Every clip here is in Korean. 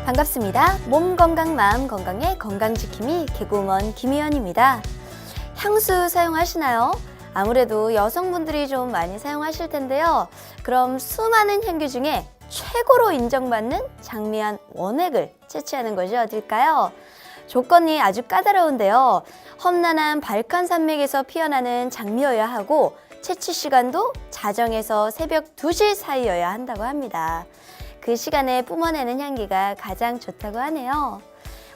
반갑습니다. 몸 건강, 마음 건강의 건강지킴이 개그우먼 김희연입니다. 향수 사용하시나요? 아무래도 여성분들이 좀 많이 사용하실 텐데요. 그럼 수많은 향기 중에 최고로 인정받는 장미한 원액을 채취하는 것이 어딜까요? 조건이 아주 까다로운데요. 험난한 발칸 산맥에서 피어나는 장미여야 하고 채취 시간도 자정에서 새벽 2시 사이여야 한다고 합니다. 그 시간에 뿜어내는 향기가 가장 좋다고 하네요.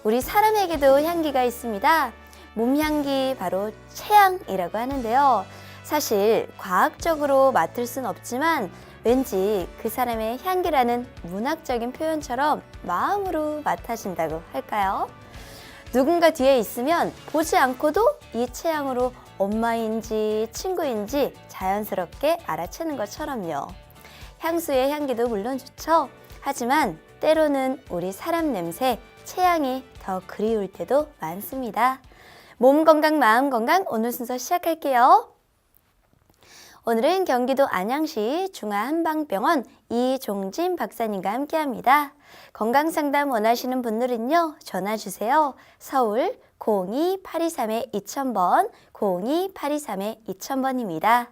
우리 사람에게도 향기가 있습니다. 몸향기, 바로 체향이라고 하는데요. 사실 과학적으로 맡을 순 없지만 왠지 그 사람의 향기라는 문학적인 표현처럼 마음으로 맡아진다고 할까요? 누군가 뒤에 있으면 보지 않고도 이 체향으로 엄마인지 친구인지 자연스럽게 알아채는 것처럼요. 향수의 향기도 물론 좋죠. 하지만 때로는 우리 사람 냄새, 체향이 더 그리울 때도 많습니다. 몸 건강, 마음 건강, 오늘 순서 시작할게요. 오늘은 경기도 안양시 중화한방병원 이종진 박사님과 함께합니다. 건강상담 원하시는 분들은요, 전화주세요. 서울 02-823-2000번, 02-823-2000번입니다.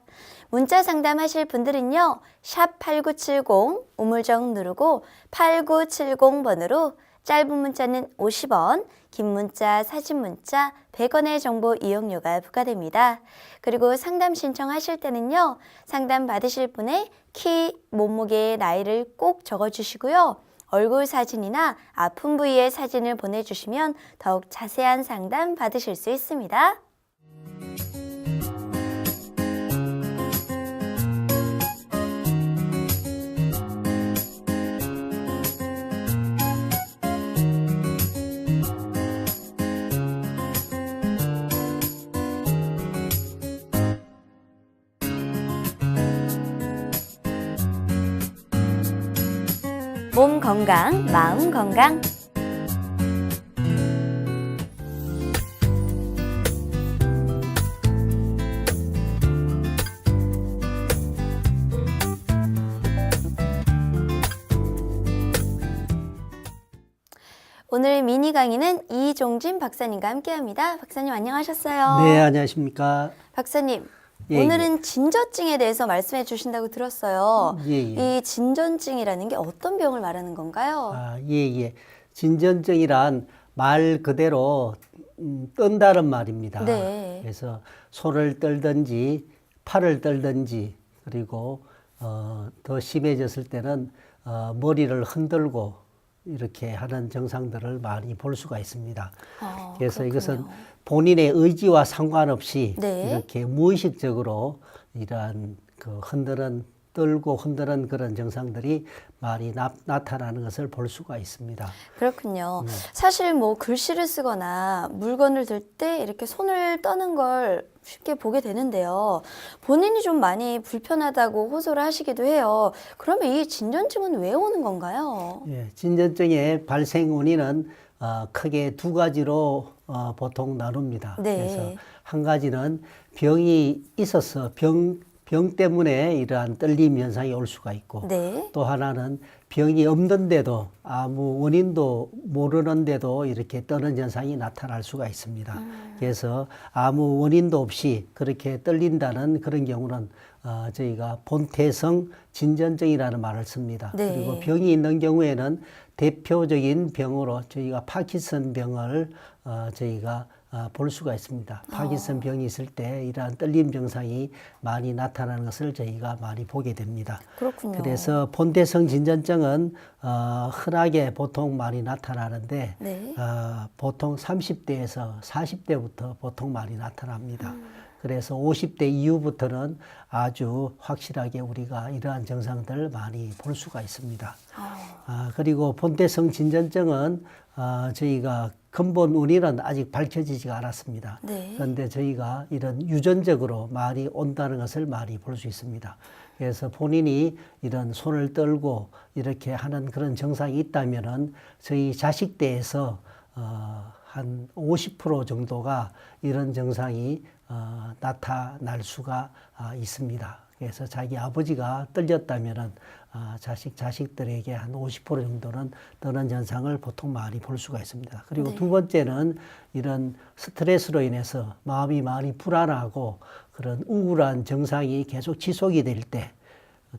문자 상담하실 분들은요, 샵 8970 우물정 누르고 8970번으로 짧은 문자는 50원, 긴 문자, 사진 문자 100원의 정보 이용료가 부과됩니다. 그리고 상담 신청하실 때는요, 상담 받으실 분의 키, 몸무게, 나이를 꼭 적어주시고요. 얼굴 사진이나 아픈 부위의 사진을 보내주시면 더욱 자세한 상담 받으실 수 있습니다. 몸 건강, 마음 건강. 오늘 미니 강의는 이종진 박사님과 함께합니다. 박사님 안녕하셨어요. 네, 안녕하십니까. 박사님, 예, 오늘은 진저증에 대해서 말씀해 주신다고 들었어요. 예. 이 진전증이라는 게 어떤 병을 말하는 건가요? 예. 진전증이란 말 그대로 뜬다는 말입니다. 네. 그래서 손을 떨든지 팔을 떨든지 그리고 더 심해졌을 때는 머리를 흔들고 이렇게 하는 증상들을 많이 볼 수가 있습니다. 그래서 그렇군요. 이것은 본인의 의지와 상관없이 네. 이렇게 무의식적으로 이러한 그 떨고 흔드는 그런 증상들이 많이 나타나는 것을 볼 수가 있습니다. 그렇군요. 사실 뭐 글씨를 쓰거나 물건을 들 때 이렇게 손을 떠는 걸 쉽게 보게 되는데요. 본인이 좀 많이 불편하다고 호소를 하시기도 해요. 그러면 이 진전증은 왜 오는 건가요? 예, 진전증의 발생 원인은 크게 두 가지로 보통 나눕니다. 네. 그래서 한 가지는 병이 있어서 병 때문에 이러한 떨림 현상이 올 수가 있고, 네. 또 하나는 병이 없는데도 아무 원인도 모르는데도 이렇게 떠는 현상이 나타날 수가 있습니다. 그래서 아무 원인도 없이 그렇게 떨린다는 그런 경우는 저희가 본태성 진전증이라는 말을 씁니다. 네. 그리고 병이 있는 경우에는 대표적인 병으로 저희가 파킨슨 병을 저희가 볼 수가 있습니다. 파킨슨 병이 있을 때 이러한 떨림 증상이 많이 나타나는 것을 저희가 많이 보게 됩니다. 그렇군요. 그래서 본태성 진전증은 흔하게 보통 많이 나타나는데 네. 보통 30대에서 40대부터 보통 많이 나타납니다. 그래서 50대 이후부터는 아주 확실하게 우리가 이러한 증상들을 많이 볼 수가 있습니다. 그리고 본태성 진전증은 저희가 근본 원인은 아직 밝혀지지가 않았습니다. 네. 그런데 저희가 이런 유전적으로 많이 온다는 것을 많이 볼 수 있습니다. 그래서 본인이 이런 손을 떨고 이렇게 하는 그런 증상이 있다면은 저희 자식대에서 한 50% 정도가 이런 증상이 나타날 수가 있습니다. 그래서 자기 아버지가 떨렸다면은 자식들에게 한 50% 정도는 떠는 현상을 보통 많이 볼 수가 있습니다. 그리고 네. 두 번째는 이런 스트레스로 인해서 마음이 많이 불안하고 그런 우울한 증상이 계속 지속이 될 때,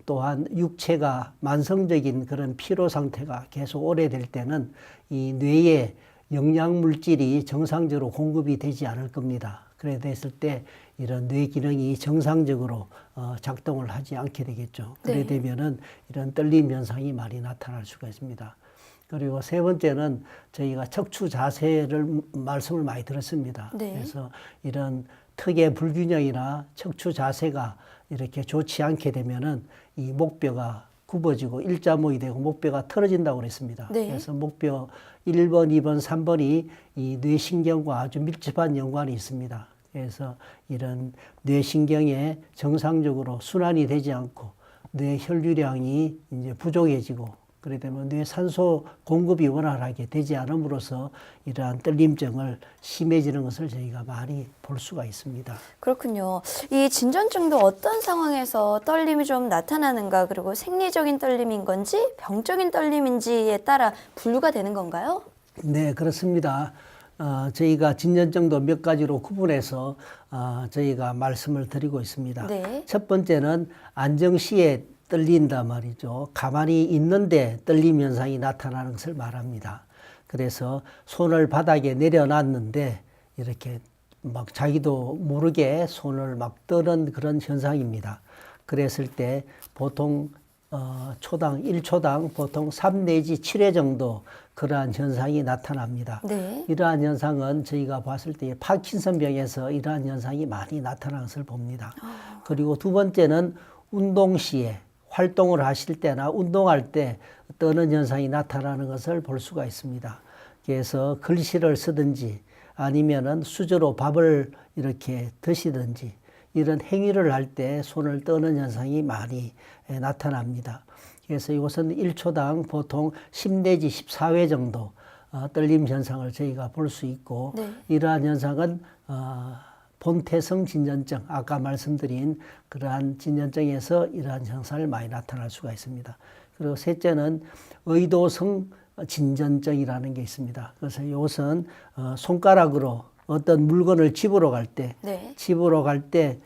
또한 육체가 만성적인 그런 피로 상태가 계속 오래될 때는 이 뇌에 영양 물질이 정상적으로 공급이 되지 않을 겁니다. 그래 됐을 때 이런 뇌 기능이 정상적으로 작동을 하지 않게 되겠죠. 그래 네. 되면은 이런 떨림 현상이 많이 나타날 수가 있습니다. 그리고 세 번째는 저희가 척추 자세를 말씀을 많이 들었습니다. 네. 그래서 이런 턱의 불균형이나 척추 자세가 이렇게 좋지 않게 되면은 이 목뼈가 굽어지고 일자목이 되고 목뼈가 틀어진다고 그랬습니다. 네. 그래서 목뼈 1번, 2번, 3번이 이 뇌신경과 아주 밀접한 연관이 있습니다. 그래서 이런 뇌신경에 정상적으로 순환이 되지 않고 뇌 혈류량이 이제 부족해지고 그래 되면 뇌 산소 공급이 원활하게 되지 않음으로써 이러한 떨림증을 심해지는 것을 저희가 많이 볼 수가 있습니다. 그렇군요. 이 진전증도 어떤 상황에서 떨림이 좀 나타나는가, 그리고 생리적인 떨림인 건지 병적인 떨림인지에 따라 분류가 되는 건가요? 네, 그렇습니다. 저희가 진전증도 몇 가지로 구분해서 저희가 말씀을 드리고 있습니다. 네. 첫 번째는 안정시에 떨린다 말이죠. 가만히 있는데 떨림 현상이 나타나는 것을 말합니다. 그래서 손을 바닥에 내려놨는데 이렇게 막 자기도 모르게 손을 막 떠는 그런 현상입니다. 그랬을 때 보통 초당 1초당 보통 3 내지 7회 정도 그러한 현상이 나타납니다. 네. 이러한 현상은 저희가 봤을 때 파킨슨병에서 이러한 현상이 많이 나타나는 것을 봅니다. 그리고 두 번째는 운동 시에 활동을 하실 때나 운동할 때 떠는 현상이 나타나는 것을 볼 수가 있습니다. 그래서 글씨를 쓰든지 아니면은 수저로 밥을 이렇게 드시든지 이런 행위를 할 때 손을 떠는 현상이 많이 나타납니다. 그래서 이것은 1초당 보통 10 내지 14회 정도 떨림 현상을 저희가 볼 수 있고 네. 이러한 현상은 본태성 진전증, 아까 말씀드린 그러한 진전증에서 이러한 현상을 많이 나타날 수가 있습니다. 그리고 셋째는 의도성 진전증이라는 게 있습니다. 그래서 이것은 손가락으로 어떤 물건을 집으러 갈 때, 네. 집으러 갈 때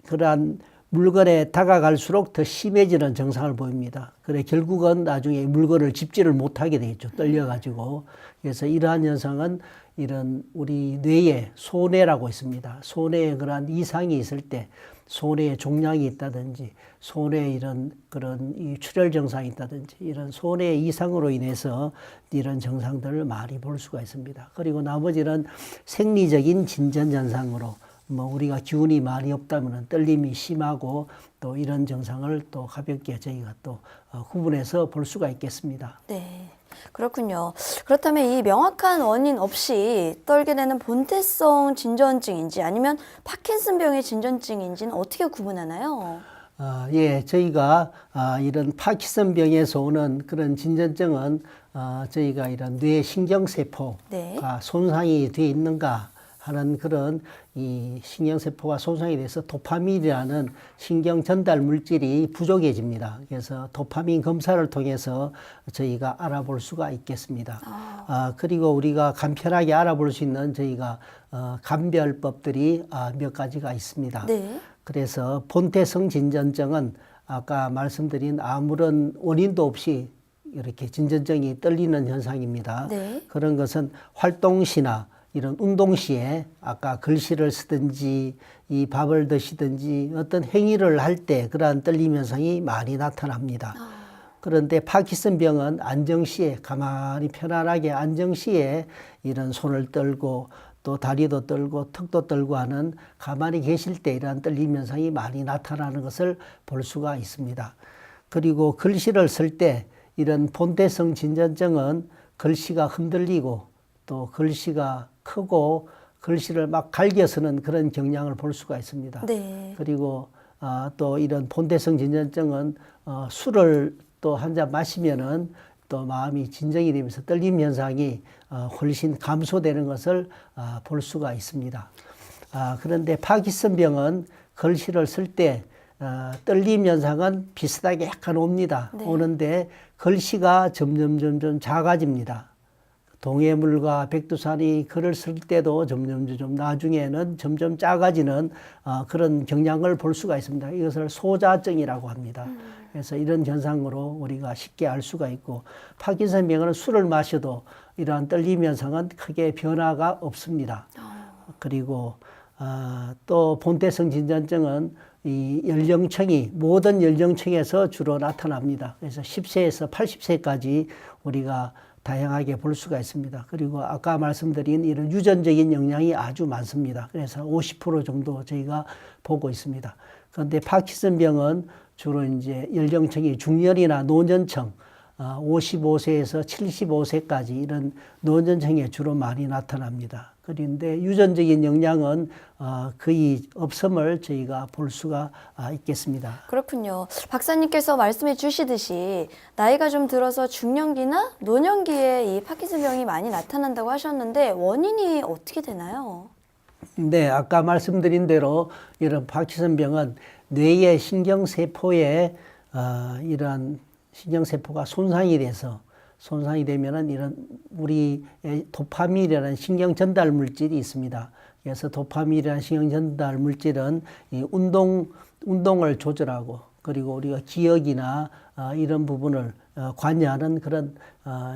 그러한 물건에 다가갈수록 더 심해지는 증상을 보입니다. 그래 결국은 나중에 물건을 집지를 못하게 되겠죠. 떨려가지고. 그래서 이러한 현상은 이런 우리 뇌에 손해라고 있습니다. 손해에 그러한 이상이 있을 때 손해에 종양이 있다든지 손해에 이런 그런 이 출혈 증상이 있다든지 이런 손해의 이상으로 인해서 이런 증상들을 많이 볼 수가 있습니다. 그리고 나머지는 생리적인 진전 현상으로 우리가 기운이 많이 없다면 떨림이 심하고 또 이런 증상을 또 가볍게 저희가 또 구분해서 볼 수가 있겠습니다. 네. 그렇군요. 그렇다면 이 명확한 원인 없이 떨게 되는 본태성 진전증인지 아니면 파킨슨병의 진전증인지는 어떻게 구분하나요? 예, 저희가 이런 파킨슨병에서 오는 그런 진전증은 저희가 이런 뇌 신경세포가 네. 손상이 되어 있는가 하는 그런 이 신경세포가 손상이 돼서 도파민이라는 신경 전달 물질이 부족해집니다. 그래서 도파민 검사를 통해서 저희가 알아볼 수가 있겠습니다. 그리고 우리가 간편하게 알아볼 수 있는 저희가 감별법들이 몇 가지가 있습니다. 네. 그래서 본태성 진전증은 아까 말씀드린 아무런 원인도 없이 이렇게 진전증이 떨리는 현상입니다. 네. 그런 것은 활동시나 이런 운동 시에 아까 글씨를 쓰든지 이 밥을 드시든지 어떤 행위를 할 때 그러한 떨림 현상이 많이 나타납니다. 그런데 파킨슨병은 안정 시에 가만히 편안하게 안정 시에 이런 손을 떨고 또 다리도 떨고 턱도 떨고 하는 가만히 계실 때 이러한 떨림 현상이 많이 나타나는 것을 볼 수가 있습니다. 그리고 글씨를 쓸 때 이런 본태성 진전증은 글씨가 흔들리고 또 글씨가 크고 글씨를 막 갈겨 쓰는 그런 경향을 볼 수가 있습니다. 네. 그리고 또 이런 본태성 진전증은 술을 또 한 잔 마시면은 또 마음이 진정이 되면서 떨림 현상이 훨씬 감소되는 것을 볼 수가 있습니다. 그런데 파킨슨병은 글씨를 쓸 때 떨림 현상은 비슷하게 약간 옵니다. 네. 오는데 글씨가 점점 작아집니다. 동해물과 백두산이 글을 쓸 때도 점점 나중에는 점점 작아지는 그런 경향을 볼 수가 있습니다. 이것을 소자증이라고 합니다. 그래서 이런 현상으로 우리가 쉽게 알 수가 있고, 파킨슨 병은 술을 마셔도 이러한 떨림 현상은 크게 변화가 없습니다. 그리고 또 본태성 진전증은 이 연령층이 모든 연령층에서 주로 나타납니다. 그래서 10세에서 80세까지 우리가 다양하게 볼 수가 있습니다. 그리고 아까 말씀드린 이런 유전적인 영향이 아주 많습니다. 그래서 50% 정도 저희가 보고 있습니다. 그런데 파킨슨 병은 주로 이제 연령층이 중년이나 노년층, 55세에서 75세까지 이런 노년층에 주로 많이 나타납니다. 그런데 유전적인 영향은 거의 없음을 저희가 볼 수가 있겠습니다. 그렇군요. 박사님께서 말씀해 주시듯이 나이가 좀 들어서 중년기나 노년기에 이 파킨슨 병이 많이 나타난다고 하셨는데 원인이 어떻게 되나요? 네, 아까 말씀드린 대로 이런 파킨슨 병은 뇌의 신경세포에 이러한 신경세포가 손상이 되면은 이런 우리 도파민이라는 신경 전달 물질이 있습니다. 그래서 도파민이라는 신경 전달 물질은 이 운동을 조절하고, 그리고 우리가 기억이나 이런 부분을 관여하는 그런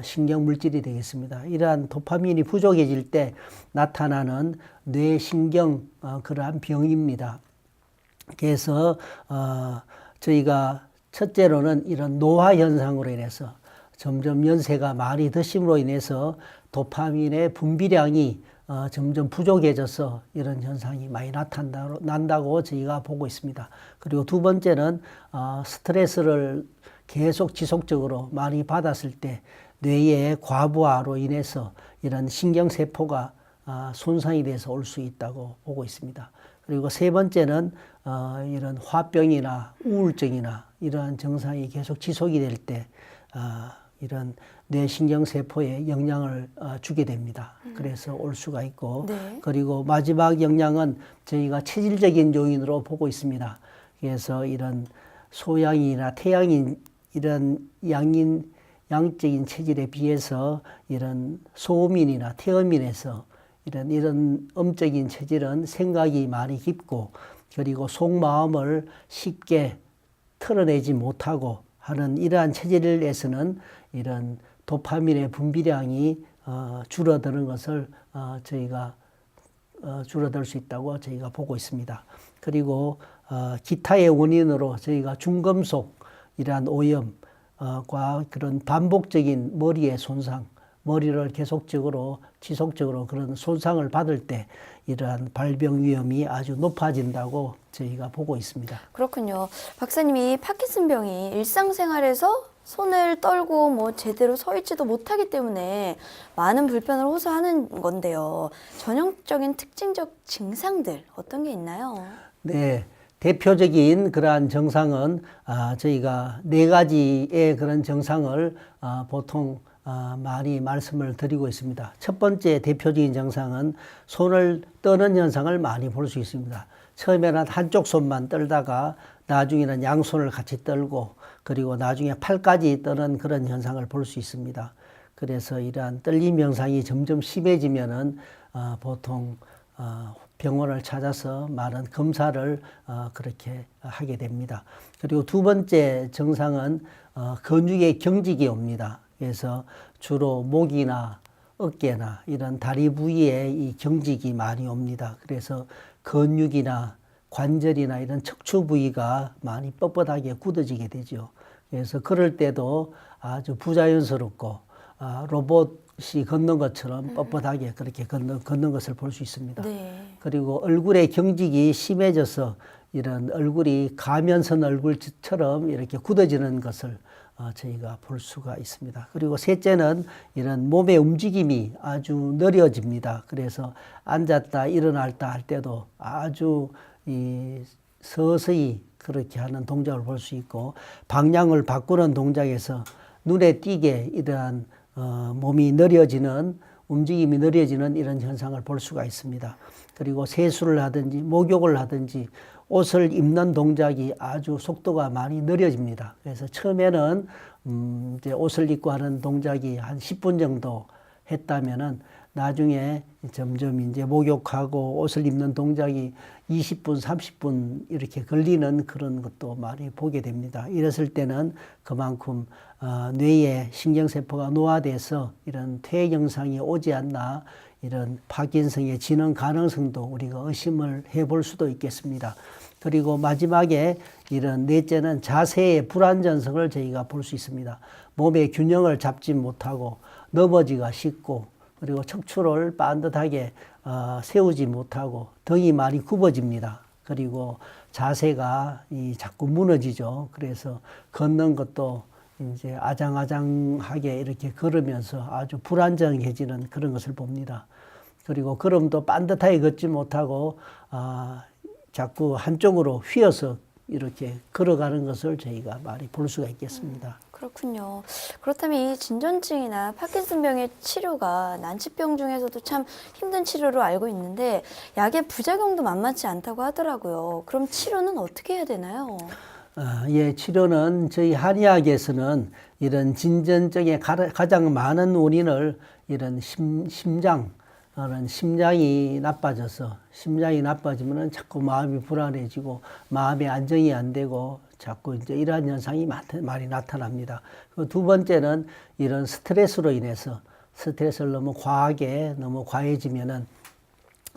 신경 물질이 되겠습니다. 이러한 도파민이 부족해질 때 나타나는 뇌신경 그러한 병입니다. 그래서 저희가 첫째로는 이런 노화 현상으로 인해서 점점 연세가 많이 드심으로 인해서 도파민의 분비량이 점점 부족해져서 이런 현상이 많이 난다고 저희가 보고 있습니다. 그리고 두 번째는 스트레스를 계속 지속적으로 많이 받았을 때 뇌의 과부하로 인해서 이런 신경세포가 손상이 돼서 올 수 있다고 보고 있습니다. 그리고 세 번째는 이런 화병이나 우울증이나 이러한 증상이 계속 지속이 될 때 이런 뇌신경세포에 영향을 주게 됩니다. 그래서 올 수가 있고, 네. 그리고 마지막 영향은 저희가 체질적인 요인으로 보고 있습니다. 그래서 이런 소양이나 태양인 이런 양적인 체질에 비해서 이런 소음인이나 태음인에서 이런 음적인 체질은 생각이 많이 깊고, 그리고 속마음을 쉽게 털어내지 못하고 하는 이러한 체질에서는 이런 도파민의 분비량이 줄어드는 것을 저희가 줄어들 수 있다고 저희가 보고 있습니다. 그리고 기타의 원인으로 저희가 중금속이란 오염과 그런 반복적인 머리의 손상, 머리를 계속적으로 지속적으로 그런 손상을 받을 때 이러한 발병 위험이 아주 높아진다고 저희가 보고 있습니다. 그렇군요. 박사님이 파킨슨 병이 일상생활에서 손을 떨고 뭐 제대로 서 있지도 못하기 때문에 많은 불편을 호소하는 건데요. 전형적인 특징적 증상들 어떤 게 있나요? 네. 대표적인 그러한 증상은 저희가 네 가지의 그런 증상을 보통 많이 말씀을 드리고 있습니다. 첫 번째 대표적인 증상은 손을 떠는 현상을 많이 볼 수 있습니다. 처음에는 한쪽 손만 떨다가 나중에는 양손을 같이 떨고, 그리고 나중에 팔까지 떠는 그런 현상을 볼 수 있습니다. 그래서 이러한 떨림 현상이 점점 심해지면은 보통 병원을 찾아서 많은 검사를 그렇게 하게 됩니다. 그리고 두 번째 증상은 근육의 경직이 옵니다. 그래서 주로 목이나 어깨나 이런 다리 부위에 이 경직이 많이 옵니다. 그래서 근육이나 관절이나 이런 척추 부위가 많이 뻣뻣하게 굳어지게 되죠. 그래서 그럴 때도 아주 부자연스럽고 로봇이 걷는 것처럼 뻣뻣하게 그렇게 걷는 것을 볼 수 있습니다. 네. 그리고 얼굴의 경직이 심해져서 이런 얼굴이 가면선 얼굴처럼 이렇게 굳어지는 것을 저희가 볼 수가 있습니다. 그리고 셋째는 이런 몸의 움직임이 아주 느려집니다. 그래서 앉았다 일어났다 할 때도 아주 서서히 그렇게 하는 동작을 볼 수 있고, 방향을 바꾸는 동작에서 눈에 띄게 이러한 몸이 느려지는, 움직임이 느려지는 이런 현상을 볼 수가 있습니다. 그리고 세수를 하든지 목욕을 하든지 옷을 입는 동작이 아주 속도가 많이 느려집니다. 그래서 처음에는 이제 옷을 입고 하는 동작이 한 10분 정도 했다면은 나중에 점점 이제 목욕하고 옷을 입는 동작이 20분, 30분 이렇게 걸리는 그런 것도 많이 보게 됩니다. 이랬을 때는 그만큼 뇌에 신경세포가 노화돼서 이런 퇴행 현상이 오지 않나, 이런 파킨슨의 진행 가능성도 우리가 의심을 해볼 수도 있겠습니다. 그리고 마지막에 이런 넷째는 자세의 불안전성을 저희가 볼 수 있습니다. 몸의 균형을 잡지 못하고 넘어지기가 쉽고, 그리고 척추를 반듯하게 세우지 못하고 등이 많이 굽어집니다. 그리고 자세가 자꾸 무너지죠. 그래서 걷는 것도 이제 아장아장하게 이렇게 걸으면서 아주 불안정해지는 그런 것을 봅니다. 그리고 걸음도 반듯하게 걷지 못하고 자꾸 한쪽으로 휘어서 이렇게 걸어가는 것을 저희가 많이 볼 수가 있겠습니다. 그렇군요. 그렇다면 이 진전증이나 파킨슨병의 치료가 난치병 중에서도 참 힘든 치료로 알고 있는데 약의 부작용도 만만치 않다고 하더라고요. 그럼 치료는 어떻게 해야 되나요? 예, 치료는 저희 한의학에서는 이런 진전증의 가장 많은 원인을 이런 심장이 나빠져서, 심장이 나빠지면은 자꾸 마음이 불안해지고 마음의 안정이 안 되고 자꾸 이제 이러한 현상이 많이 나타납니다. 그 두 번째는 이런 스트레스로 인해서, 스트레스를 너무 과해지면은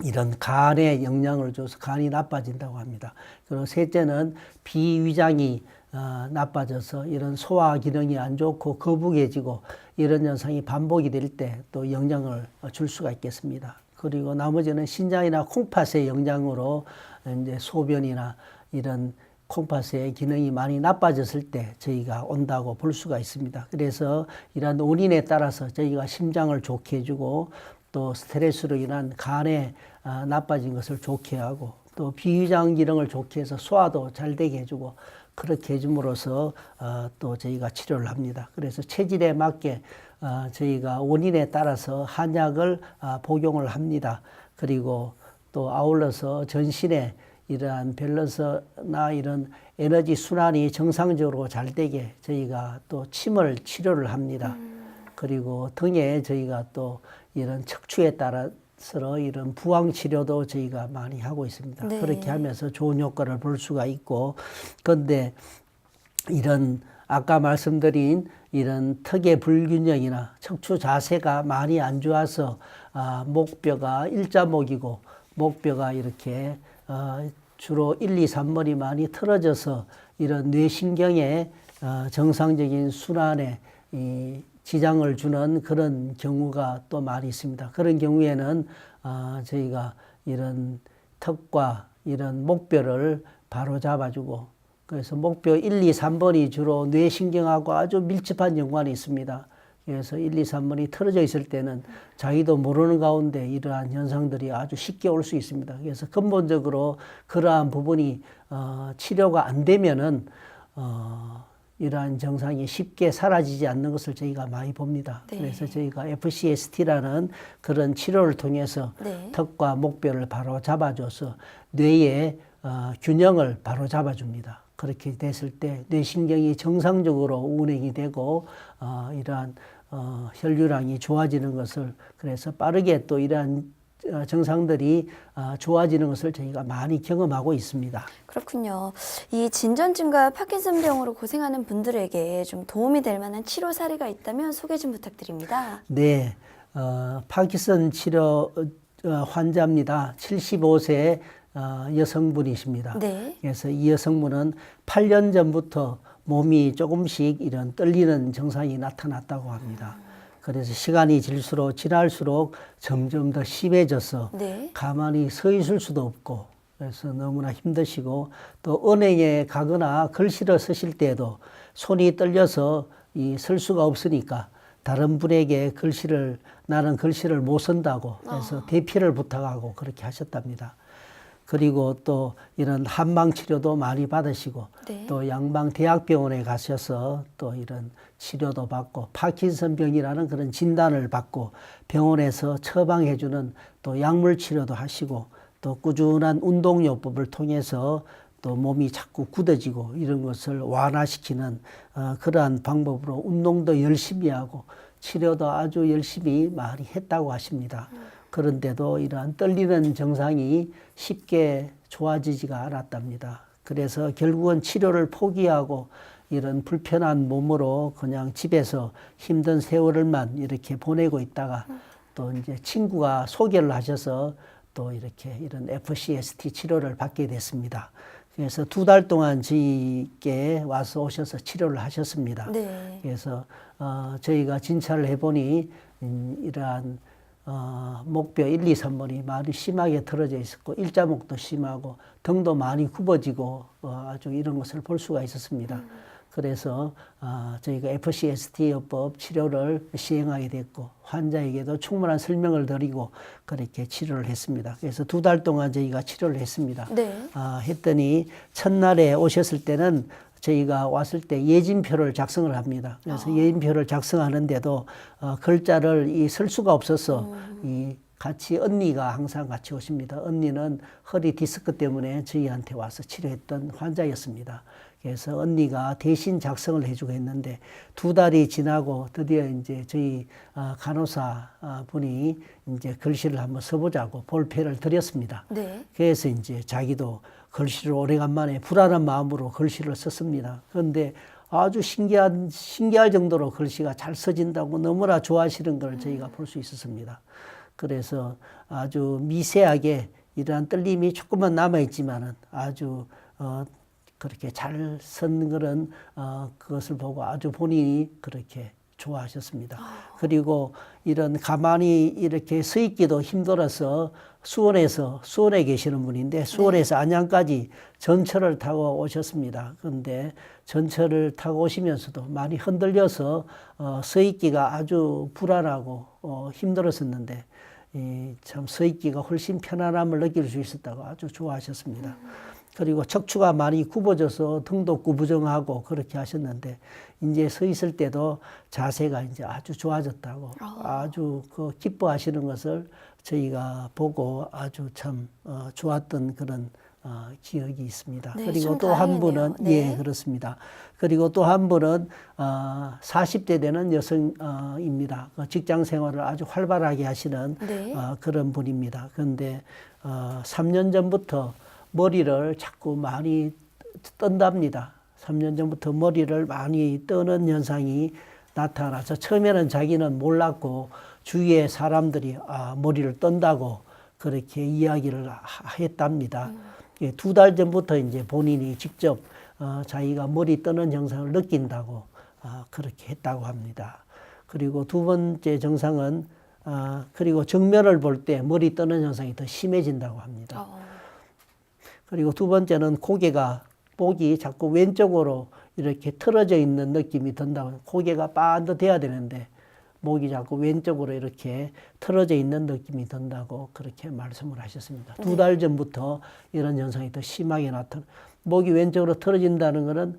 이런 간에 영향을 줘서 간이 나빠진다고 합니다. 그리고 셋째는 비위장이 나빠져서 이런 소화 기능이 안 좋고 거북해지고 이런 현상이 반복이 될 때 또 영향을 줄 수가 있겠습니다. 그리고 나머지는 신장이나 콩팥의 영향으로 이제 소변이나 이런 콩팥의 기능이 많이 나빠졌을 때 저희가 온다고 볼 수가 있습니다. 그래서 이러한 원인에 따라서 저희가 심장을 좋게 해주고, 또 스트레스로 인한 간에 나빠진 것을 좋게 하고, 또 비위장 기능을 좋게 해서 소화도 잘 되게 해주고, 그렇게 해줌으로써 또 저희가 치료를 합니다. 그래서 체질에 맞게 저희가 원인에 따라서 한약을 복용을 합니다. 그리고 또 아울러서 전신에 이러한 밸런스나 이런 에너지 순환이 정상적으로 잘 되게 저희가 또 침을 치료를 합니다. 그리고 등에 저희가 또 이런 척추에 따라서 이런 부항 치료도 저희가 많이 하고 있습니다. 네. 그렇게 하면서 좋은 효과를 볼 수가 있고, 그런데 이런 아까 말씀드린 이런 턱의 불균형이나 척추 자세가 많이 안 좋아서 목뼈가 일자목이고 목뼈가 이렇게 주로 1, 2, 3번이 많이 틀어져서 이런 뇌신경에 정상적인 순환에 지장을 주는 그런 경우가 또 많이 있습니다. 그런 경우에는 저희가 이런 턱과 이런 목뼈를 바로 잡아주고, 그래서 목뼈 1, 2, 3번이 주로 뇌신경하고 아주 밀접한 연관이 있습니다. 그래서 1, 2, 3번이 틀어져 있을 때는 자기도 모르는 가운데 이러한 현상들이 아주 쉽게 올 수 있습니다. 그래서 근본적으로 그러한 부분이 치료가 안 되면은 이러한 증상이 쉽게 사라지지 않는 것을 저희가 많이 봅니다. 네. 그래서 저희가 FCST라는 그런 치료를 통해서 네. 턱과 목뼈를 바로 잡아줘서 뇌의 균형을 바로 잡아줍니다. 그렇게 됐을 때 뇌신경이 정상적으로 운행이 되고 이러한 혈류량이 좋아지는 것을, 그래서 빠르게 또 이러한 증상들이 좋아지는 것을 저희가 많이 경험하고 있습니다. 그렇군요. 이 진전증과 파킨슨병으로 고생하는 분들에게 좀 도움이 될 만한 치료 사례가 있다면 소개 좀 부탁드립니다. 네, 파킨슨 치료 환자입니다. 75세 여성분이십니다. 네. 그래서 이 여성분은 8년 전부터 몸이 조금씩 이런 떨리는 증상이 나타났다고 합니다. 그래서 시간이 지날수록 점점 더 심해져서 네. 가만히 서 있을 수도 없고, 그래서 너무나 힘드시고, 또 은행에 가거나 글씨를 쓰실 때도 손이 떨려서 설 수가 없으니까 다른 분에게 나는 글씨를 못 쓴다고 해서 대피를 부탁하고 그렇게 하셨답니다. 그리고 또 이런 한방 치료도 많이 받으시고, 네. 또 양방대학병원에 가셔서 또 이런 치료도 받고 파킨슨병이라는 그런 진단을 받고 병원에서 처방해주는 또 약물 치료도 하시고, 또 꾸준한 운동요법을 통해서 또 몸이 자꾸 굳어지고 이런 것을 완화시키는 그러한 방법으로 운동도 열심히 하고 치료도 아주 열심히 많이 했다고 하십니다. 그런데도 이러한 떨리는 증상이 쉽게 좋아지지가 않았답니다. 그래서 결국은 치료를 포기하고 이런 불편한 몸으로 그냥 집에서 힘든 세월을만 이렇게 보내고 있다가 또 이제 친구가 소개를 하셔서 또 이렇게 이런 FCST 치료를 받게 됐습니다. 그래서 2달 동안 저희께 와서 오셔서 치료를 하셨습니다. 네. 그래서 저희가 진찰을 해보니 이러한 목뼈 1, 2, 3번이 많이 심하게 틀어져 있었고 일자목도 심하고 등도 많이 굽어지고 아주 이런 것을 볼 수가 있었습니다. 그래서 저희가 FCST요법 치료를 시행하게 됐고 환자에게도 충분한 설명을 드리고 그렇게 치료를 했습니다. 그래서 2달 동안 저희가 치료를 했습니다. 네. 했더니 첫날에 오셨을 때는 저희가 왔을 때 예진표를 작성을 합니다. 그래서 예진표를 작성하는데도 글자를 쓸 수가 없어서 이 같이 언니가 항상 같이 오십니다. 언니는 허리 디스크 때문에 저희한테 와서 치료했던 환자였습니다. 그래서 언니가 대신 작성을 해주고 했는데 2달이 지나고 드디어 이제 저희 간호사 분이 이제 글씨를 한번 써보자고 볼펜을 드렸습니다. 네. 그래서 이제 자기도 글씨를 오래간만에 불안한 마음으로 글씨를 썼습니다. 그런데 아주 신기할 정도로 글씨가 잘 써진다고 너무나 좋아하시는 걸 저희가 볼 수 있었습니다. 그래서 아주 미세하게 이러한 떨림이 조금만 남아있지만은 아주 그렇게 잘 쓴 그런 그것을 보고 아주 본인이 그렇게 좋아하셨습니다. 그리고 이런 가만히 이렇게 서 있기도 힘들어서 수원에 계시는 분인데 수원에서 안양까지 전철을 타고 오셨습니다. 그런데 전철을 타고 오시면서도 많이 흔들려서 서 있기가 아주 불안하고 힘들었었는데 참 서 있기가 훨씬 편안함을 느낄 수 있었다고 아주 좋아하셨습니다. 그리고 척추가 많이 굽어져서 등도 구부정하고 그렇게 하셨는데 이제 서 있을 때도 자세가 이제 아주 좋아졌다고 아주 기뻐하시는 것을 저희가 보고 아주 참 좋았던 그런 기억이 있습니다. 네, 그리고 참 또 한 분은 다행이네요. 네. 예, 그렇습니다. 그리고 또 한 분은 40대 되는 여성입니다. 직장 생활을 아주 활발하게 하시는 네. 그런 분입니다. 그런데 3년 전부터 머리를 자꾸 많이 떤답니다. 3년 전부터 머리를 많이 떠는 현상이 나타나서 처음에는 자기는 몰랐고 주위의 사람들이 머리를 떤다고 그렇게 이야기를 했답니다. 2달 전부터 이제 본인이 직접 자기가 머리 떠는 현상을 느낀다고 그렇게 했다고 합니다. 그리고 두 번째 증상은 그리고 정면을 볼 때 머리 떠는 현상이 더 심해진다고 합니다. 그리고 두 번째는 목이 자꾸 왼쪽으로 이렇게 틀어져 있는 느낌이 든다고. 고개가 반듯해야 되는데 목이 자꾸 왼쪽으로 이렇게 틀어져 있는 느낌이 든다고 그렇게 말씀을 하셨습니다. 2달 전부터 이런 현상이 더 심하게 목이 왼쪽으로 틀어진다는 것은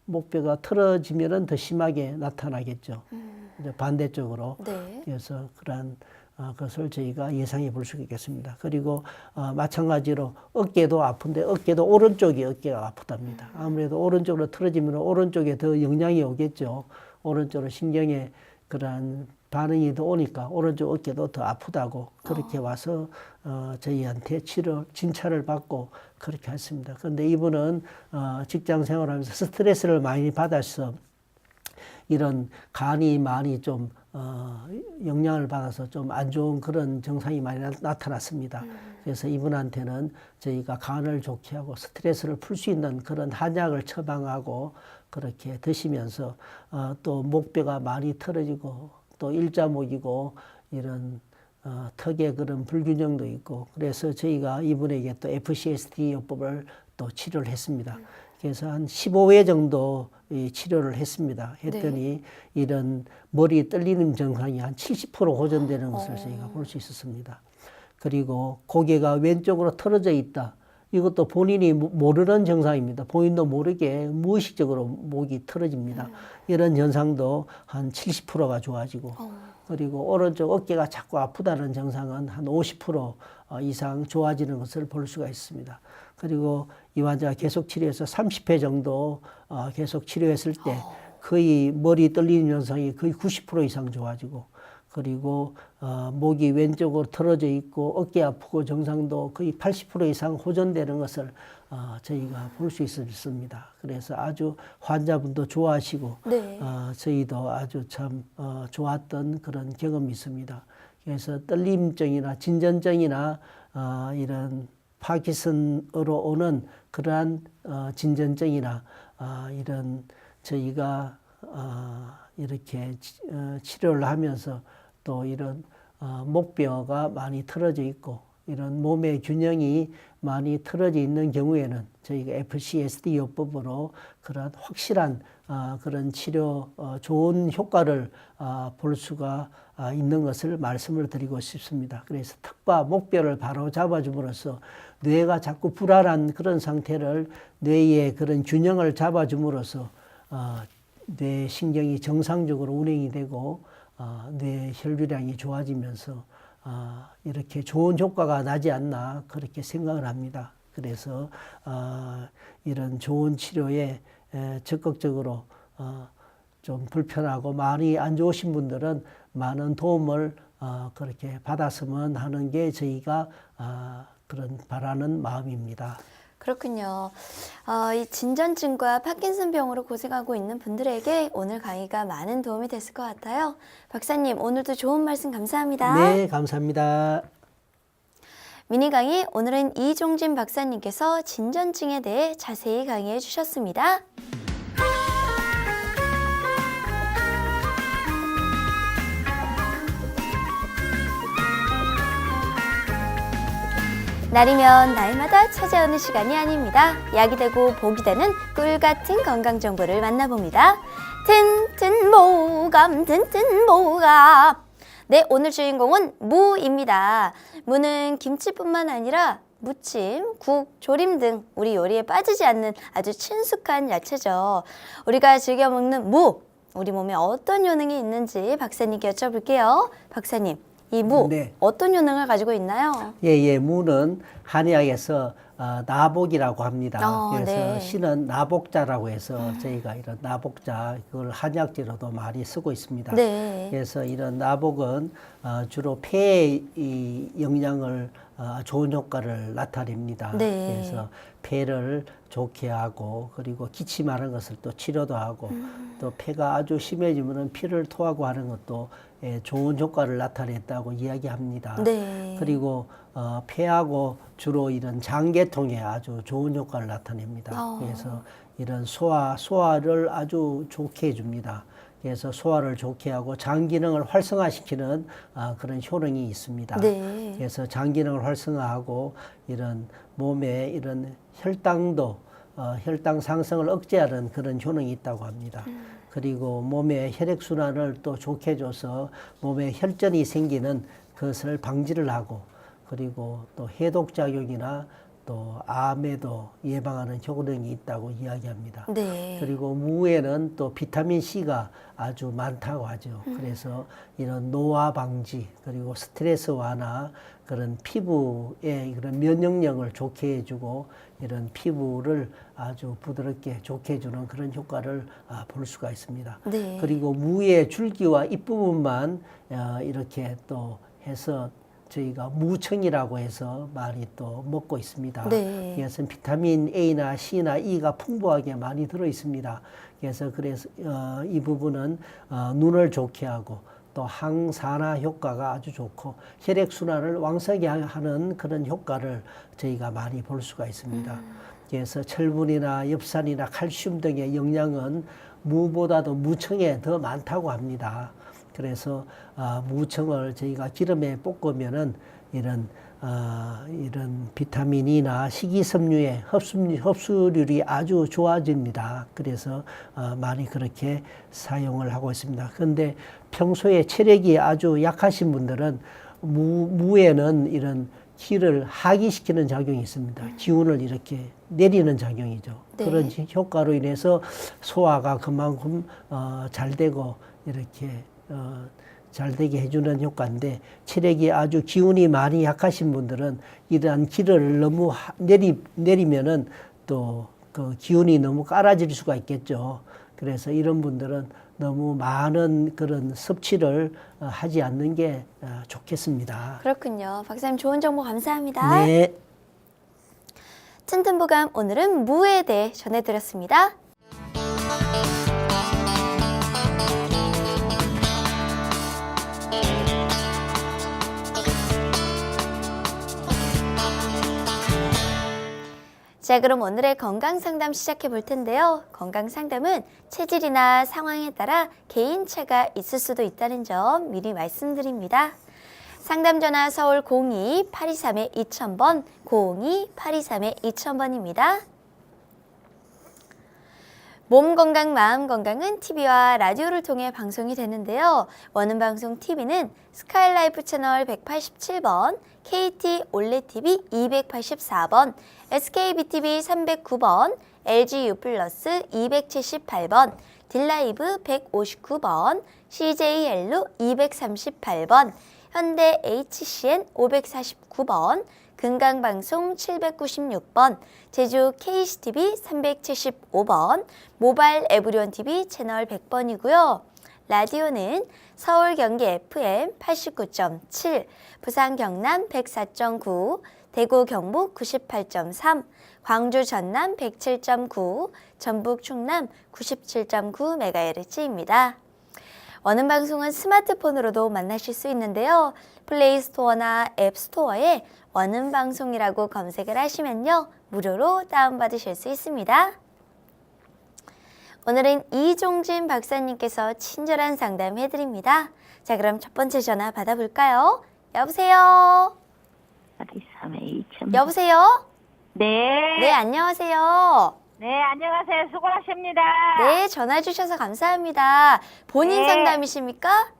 목뼈가 틀어지면은 더 심하게 나타나겠죠. 반대쪽으로. 네. 그래서 그러한 것을 저희가 예상해 볼 수 있겠습니다. 그리고 마찬가지로 어깨도 아픈데 어깨가 아프답니다. 아무래도 오른쪽으로 틀어지면 오른쪽에 더 영향이 오겠죠. 오른쪽으로 신경에 그러한 반응이 더 오니까 오른쪽 어깨도 더 아프다고 그렇게 와서 저희한테 진찰을 받고 그렇게 했습니다. 그런데 이분은 직장 생활하면서 스트레스를 많이 받아서 이런 간이 많이 좀 영향을 받아서 좀 안 좋은 그런 증상이 많이 나타났습니다. 그래서 이분한테는 저희가 간을 좋게 하고 스트레스를 풀 수 있는 그런 한약을 처방하고 그렇게 드시면서 또 목뼈가 많이 틀어지고 또 일자목이고 이런 턱에 그런 불균형도 있고 그래서 저희가 이분에게 또 FCST 요법을 또 치료를 했습니다. 그래서 한 15회 정도 치료를 했습니다. 했더니 이런 머리 떨리는 증상이 한 70% 호전되는 것을 저희가 볼 수 있었습니다. 그리고 고개가 왼쪽으로 틀어져 있다. 이것도 본인이 모르는 증상입니다. 본인도 모르게 무의식적으로 목이 틀어집니다. 이런 현상도 한 70%가 좋아지고 그리고 오른쪽 어깨가 자꾸 아프다는 증상은 한 50% 이상 좋아지는 것을 볼 수가 있습니다. 그리고 이 환자가 계속 치료해서 30회 정도 계속 치료했을 때 거의 머리 떨리는 현상이 거의 90% 이상 좋아지고, 그리고 목이 왼쪽으로 틀어져 있고 어깨 아프고 증상도 거의 80% 이상 호전되는 것을 저희가 볼 수 있습니다. 그래서 아주 환자분도 좋아하시고 네. 저희도 아주 참 좋았던 그런 경험이 있습니다. 그래서 떨림증이나 진전증이나 이런 파킨슨으로 오는 그러한 진전증이나 이런 저희가 이렇게 치료를 하면서 또 이런 목뼈가 많이 틀어져 있고 이런 몸의 균형이 많이 틀어져 있는 경우에는 저희가 FCSD 요법으로 그런 확실한 그런 치료 좋은 효과를 볼 수가 있는 것을 말씀을 드리고 싶습니다. 그래서 턱과 목뼈를 바로 잡아줌으로써 뇌가 자꾸 불안한 그런 상태를 뇌의 그런 균형을 잡아줌으로써 뇌 신경이 정상적으로 운행이 되고 뇌 혈류량이 좋아지면서 이렇게 좋은 효과가 나지 않나 그렇게 생각을 합니다. 그래서 이런 좋은 치료에 적극적으로 좀 불편하고 많이 안 좋으신 분들은 많은 도움을 그렇게 받았으면 하는 게 저희가 그런 바라는 마음입니다. 그렇군요. 이 진전증과 파킨슨병으로 고생하고 있는 분들에게 오늘 강의가 많은 도움이 됐을 것 같아요. 박사님, 오늘도 좋은 말씀 감사합니다. 네, 감사합니다. 미니 강의, 오늘은 이종진 박사님께서 진전증에 대해 자세히 강의해 주셨습니다. 날이면 날마다 찾아오는 시간이 아닙니다. 약이 되고 복이 되는 꿀 같은 건강 정보를 만나봅니다. 튼튼 모감, 튼튼 모감. 네, 오늘 주인공은 무입니다. 무는 김치뿐만 아니라 무침, 국, 조림 등 우리 요리에 빠지지 않는 아주 친숙한 야채죠. 우리가 즐겨 먹는 무, 우리 몸에 어떤 효능이 있는지 박사님께 여쭤볼게요. 박사님, 이 무, 네. 어떤 효능을 가지고 있나요? 예, 무는 한의학에서 나복이라고 합니다. 그래서 네. 신은 나복자라고 해서 저희가 이런 나복자, 그걸 한약재로도 많이 쓰고 있습니다. 네. 그래서 이런 나복은 주로 폐의 이 영양을 좋은 효과를 나타냅니다. 네. 그래서 폐를 좋게 하고, 그리고 기침하는 것을 또 치료도 하고, 또 폐가 아주 심해지면 피를 토하고 하는 것도 좋은 효과를 나타냈다고 이야기합니다. 네. 그리고 폐하고 주로 이런 장계통에 아주 좋은 효과를 나타냅니다. 그래서 이런 소화를 아주 좋게 해줍니다. 그래서 소화를 좋게 하고 장 기능을 활성화시키는 그런 효능이 있습니다. 네. 그래서 장 기능을 활성화하고 이런 몸에 이런 혈당도 혈당 상승을 억제하는 그런 효능이 있다고 합니다. 그리고 몸의 혈액순환을 또 좋게 해줘서 몸에 혈전이 생기는 것을 방지를 하고, 그리고 또 해독작용이나 또 암에도 예방하는 효능이 있다고 이야기합니다. 네. 그리고 무에는 또 비타민C가 아주 많다고 하죠. 그래서 이런 노화 방지, 그리고 스트레스 완화, 그런 피부의 그런 면역력을 좋게 해주고 이런 피부를 아주 부드럽게 좋게 해주는 그런 효과를 볼 수가 있습니다. 네. 그리고 무의 줄기와 잎부분만 이렇게 또 해서 저희가 무청이라고 해서 많이 또 먹고 있습니다. 네. 그래서 비타민 A나 C나 E가 풍부하게 많이 들어 있습니다. 그래서 이 부분은 눈을 좋게 하고 또 항산화 효과가 아주 좋고 혈액 순환을 왕성하게 하는 그런 효과를 저희가 많이 볼 수가 있습니다. 그래서 철분이나 엽산이나 칼슘 등의 영양은 무보다도 무청에 더 많다고 합니다. 그래서 무청을 저희가 기름에 볶으면은 이런 비타민이나 식이섬유의 흡수율이 아주 좋아집니다. 그래서 많이 그렇게 사용을 하고 있습니다. 그런데 평소에 체력이 아주 약하신 분들은 무에는 이런 기를 하기시키는 작용이 있습니다. 기운을 이렇게 내리는 작용이죠. 네. 그런 효과로 인해서 소화가 그만큼 잘 되고 이렇게 잘 되게 해주는 효과인데 체력이 아주 기운이 많이 약하신 분들은 이러한 기를 너무 내리면은 또 그 기운이 너무 깔아질 수가 있겠죠. 그래서 이런 분들은 너무 많은 그런 섭취를 하지 않는 게 좋겠습니다. 그렇군요. 박사님 좋은 정보 감사합니다. 네. 튼튼보감 오늘은 무에 대해 전해드렸습니다. 자, 그럼 오늘의 건강상담 시작해 볼 텐데요. 건강상담은 체질이나 상황에 따라 개인차가 있을 수도 있다는 점 미리 말씀드립니다. 상담전화 서울 02-823-2000번, 02-823-2000번입니다. 몸 건강, 마음 건강은 TV와 라디오를 통해 방송이 되는데요. 원음방송 TV는 스카이라이프 채널 187번, KT 올레TV 284번, SKBTV 309번, LGU 플러스 278번, 딜라이브 159번, CJL루 238번, 현대 HCN 549번, 금강방송 796번, 제주 KCTV 375번, 모바일 에브리온TV 채널 100번이고요. 라디오는 서울 경기 FM 89.7, 부산 경남 104.9, 대구 경북 98.3, 광주 전남 107.9, 전북 충남 97.9MHz입니다. 원음방송은 스마트폰으로도 만나실 수 있는데요. 플레이스토어나 앱스토어에 원음방송이라고 검색을 하시면요. 무료로 다운받으실 수 있습니다. 오늘은 이종진 박사님께서 친절한 상담 해드립니다. 자, 그럼 첫 번째 전화 받아볼까요? 여보세요? 여보세요? 네. 네, 안녕하세요. 네, 안녕하세요. 수고하십니다. 네, 전화 주셔서 감사합니다. 본인 네. 상담이십니까?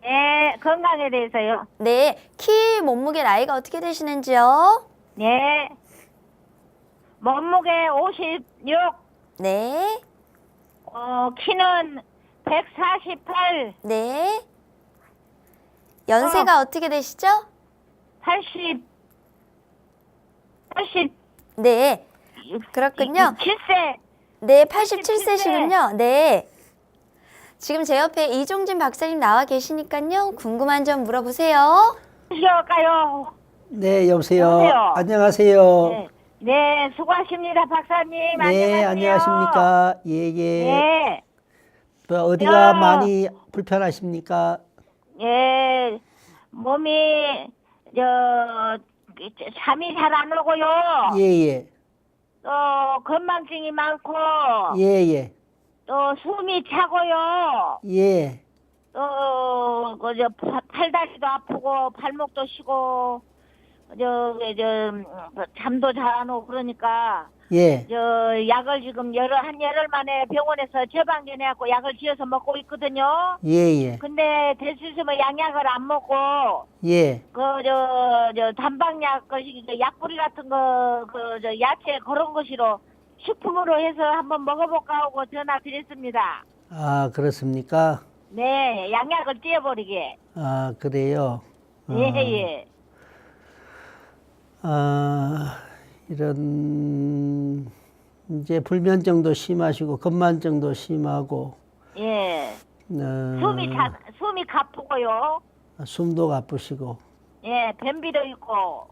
네, 건강에 대해서요. 네, 키, 몸무게, 나이가 어떻게 되시는지요? 네. 몸무게 56, 네, 키는 148, 네. 연세가 어떻게 되시죠? 80, 네, 그렇군요. 7세. 네, 87세시군요. 네. 지금 제 옆에 이종진 박사님 나와 계시니까요. 궁금한 점 물어보세요. 쉬어갈까요? 네, 여보세요. 여보세요? 안녕하세요. 네. 네, 수고하십니다, 박사님. 네, 안녕하세요. 안녕하십니까. 예, 예. 네. 뭐 어디가 야. 많이 불편하십니까? 예, 몸이, 잠이 잘 안 오고요. 예, 예. 또 건망증이 많고 예, 예. 또 숨이 차고요. 예. 또 그저 팔다리도 아프고 발목도 쉬고 잠도 잘 안 오고 그러니까 예. 약을 지금 한 열흘 만에 병원에서 처방전해갖고 약을 지어서 먹고 있거든요. 예, 예. 근데 될 수 있으면 양약을 안 먹고 예. 단방약 약뿌리 같은 거 야채 그런 것으로 식품으로 해서 한번 먹어볼까 하고 전화 드렸습니다. 아, 그렇습니까? 네, 양약을 띄어버리게. 아, 그래요. 예, 예. 아, 이런 이제 불면증도 심하시고 건만증도 심하고 예. 숨이 가쁘고요. 숨도 가쁘시고 예, 변비도 있고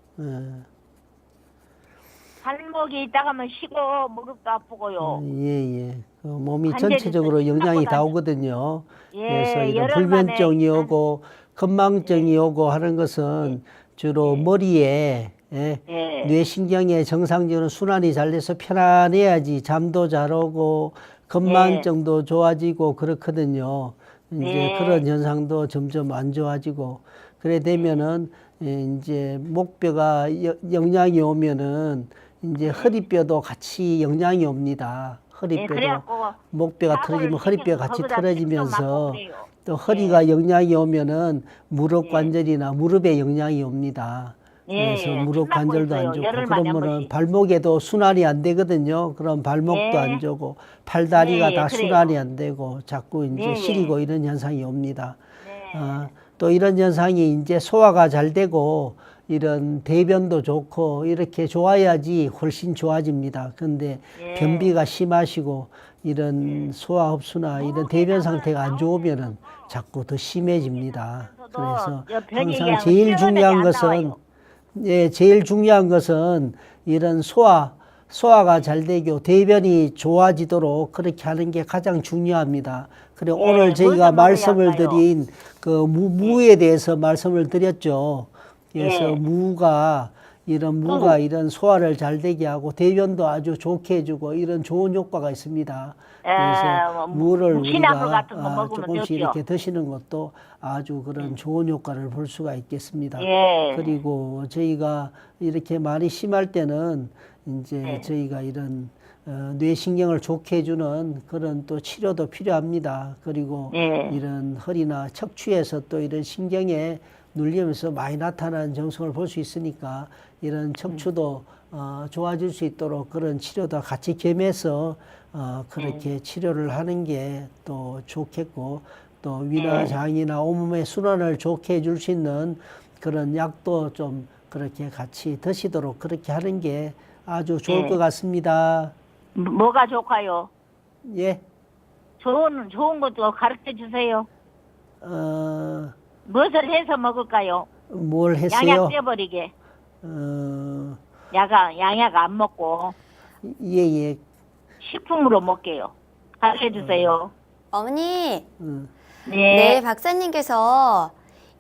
발목이 있다가면 쉬고 무릎도 아프고요. 예, 예. 그 몸이 관절이 전체적으로 영향이 다 생각보다- 오거든요. 예, 그래서 이런 열흘 불면증이 만에 오고 건망증이 오고 하는 것은 주로 머리에 예. 뇌신경의 정상적으로 순환이 잘 돼서 편안해야지 잠도 잘 오고 건망증도 좋아지고 그렇거든요. 이제 네. 그런 현상도 점점 안 좋아지고 그래 되면은 이제 목뼈가 영향이 오면은 이제 허리뼈도 같이 영향이 옵니다. 허리뼈도 그래갖고 목뼈가 사고를 틀어지면 허리뼈가 같이 거기다 틀어지면서 좀 맞고 그래요. 또 허리가 영향이 오면은 무릎 관절이나 무릎에 영향이 옵니다. 예, 그래서 예. 무릎 끝나고 관절도 안 있어요. 좋고 열흘 만에 한 그러면은 번씩. 발목에도 순환이 안 되거든요. 그럼 발목도 예. 안 좋고 팔다리가 예, 다 그래요. 순환이 안 되고 자꾸 이제 예, 예. 시리고 이런 현상이 옵니다. 네. 또 이런 현상이 이제 소화가 잘 되고 이런 대변도 좋고 이렇게 좋아야지 훨씬 좋아집니다. 근데 예. 변비가 심하시고 이런 소화 흡수나 이런 대변 상태가 안 좋으면은 자꾸 더 심해집니다. 그래서 항상 제일 중요한 것은 제일 중요한 것은 이런 소화가 잘 되고 대변이 좋아지도록 그렇게 하는 게 가장 중요합니다. 그리고 오늘 저희가 말씀을 드린 그 무에 대해서 말씀을 드렸죠. 그래서 무가 이런 소화를 잘 되게 하고 대변도 아주 좋게 해주고 이런 좋은 효과가 있습니다. 그래서 무를 우리가 조금씩 이렇게 드시는 것도 아주 그런 좋은 효과를 볼 수가 있겠습니다. 그리고 저희가 이렇게 많이 심할 때는 이제 저희가 이런 뇌신경을 좋게 해주는 그런 또 치료도 필요합니다. 그리고 이런 허리나 척추에서 또 이런 신경에 눌리면서 많이 나타나는 증상을 볼 수 있으니까 이런 척추도 좋아질 수 있도록 그런 치료도 같이 겸해서 그렇게 치료를 하는 게 또 좋겠고 또 위나 장이나 온몸의 순환을 좋게 해줄 수 있는 그런 약도 좀 그렇게 같이 드시도록 그렇게 하는 게 아주 좋을 것 같습니다. 뭐가 좋아요? 예. 좋은 것도 가르쳐 주세요. 무엇을 해서 먹을까요? 뭘 했어요? 양약 떼버리게. 양약 안 먹고 예. 식품으로 먹게요. 가르쳐 주세요. 어머니, 네. 박사님께서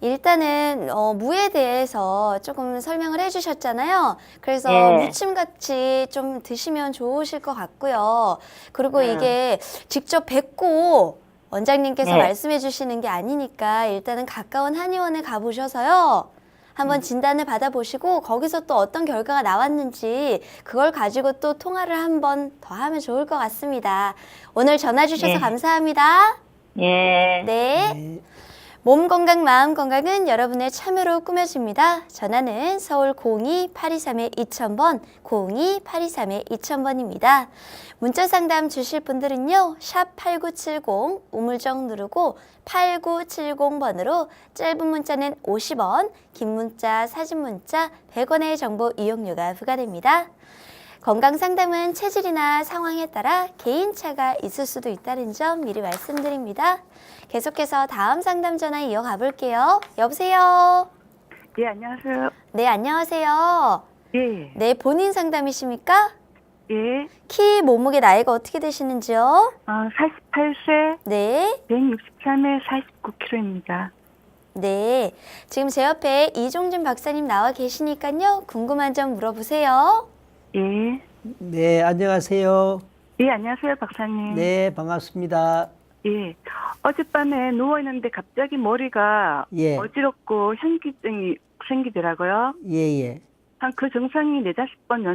일단은 무에 대해서 조금 설명을 해주셨잖아요. 그래서 무침같이 좀 드시면 좋으실 것 같고요. 그리고 이게 직접 뵙고 원장님께서 말씀해 주시는 게 아니니까 일단은 가까운 한의원에 가보셔서요. 한번 진단을 받아보시고 거기서 또 어떤 결과가 나왔는지 그걸 가지고 또 통화를 한번 더 하면 좋을 것 같습니다. 오늘 전화 주셔서 감사합니다. 네. 몸 건강, 마음 건강은 여러분의 참여로 꾸며집니다. 전화는 서울 02-823-2000번, 02-823-2000번입니다. 문자 상담 주실 분들은요, 샵 8970, 우물정 누르고 8970번으로 짧은 문자는 50원, 긴 문자, 사진 문자 100원의 정보 이용료가 부과됩니다. 건강 상담은 체질이나 상황에 따라 개인차가 있을 수도 있다는 점 미리 말씀드립니다. 계속해서 다음 상담 전화 이어가 볼게요. 여보세요? 예, 안녕하세요. 네, 안녕하세요. 예. 네, 본인 상담이십니까? 예. 키, 몸무게, 나이가 어떻게 되시는지요? 48세, 네. 163에 49kg입니다. 네. 지금 제 옆에 이종진 박사님 나와 계시니까요. 궁금한 점 물어보세요. 예. 네, 안녕하세요. 예, 안녕하세요, 박사님. 네, 반갑습니다. 예. 어젯밤에 누워있는데 갑자기 머리가 어지럽고 현기증이 생기더라고요. 예. 한 그 증상이 4-5번